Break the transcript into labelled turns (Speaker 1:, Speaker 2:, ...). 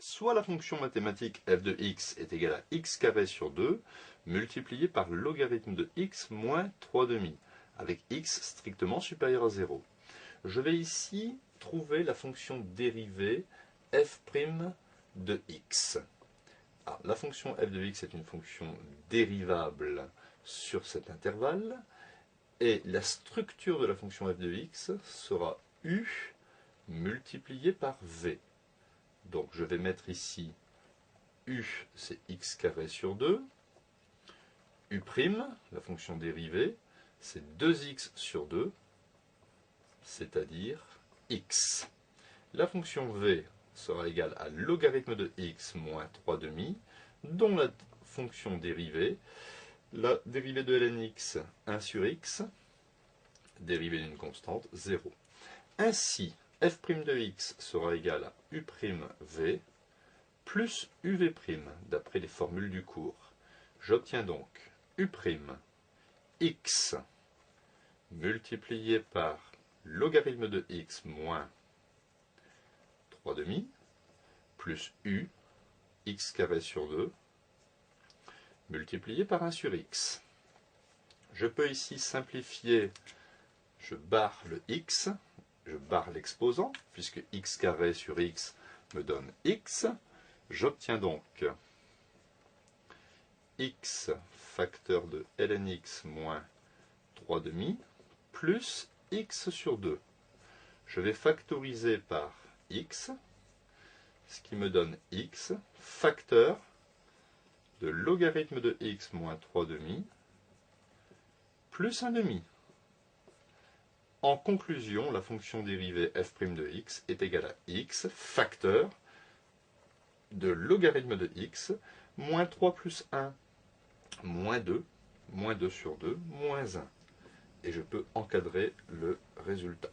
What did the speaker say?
Speaker 1: soit la fonction mathématique f de x est égale à x carré sur 2 multiplié par le logarithme de x moins 3 demi, avec x strictement supérieur à 0. Je vais ici trouver la fonction dérivée f' de x. Alors, la fonction f de x est une fonction dérivable sur cet intervalle, et la structure de la fonction f de x sera u multiplié par v. Donc je vais mettre ici u, c'est x carré sur 2, u', la fonction dérivée, c'est 2x sur 2, c'est-à-dire x. La fonction v sera égale à logarithme de x moins 3 demi, dont la fonction dérivée, la dérivée de ln x 1 sur x, dérivée d'une constante 0. Ainsi, f' de x sera égal à u'v plus uv', d'après les formules du cours. J'obtiens donc u'x multiplié par logarithme de x moins 3 demi plus u, x carré sur 2, multiplié par 1 sur x. Je peux ici simplifier, je barre le x, je barre l'exposant, puisque x carré sur x me donne x. J'obtiens donc x facteur de ln x moins 3 demi plus x sur 2. Je vais factoriser par x, ce qui me donne x facteur de logarithme de x moins 3 demi plus 1 demi. En conclusion, la fonction dérivée f' de x est égale à x facteur de logarithme de x moins 3 plus 1 moins 2 sur 2 moins 1. Et je peux encadrer le résultat.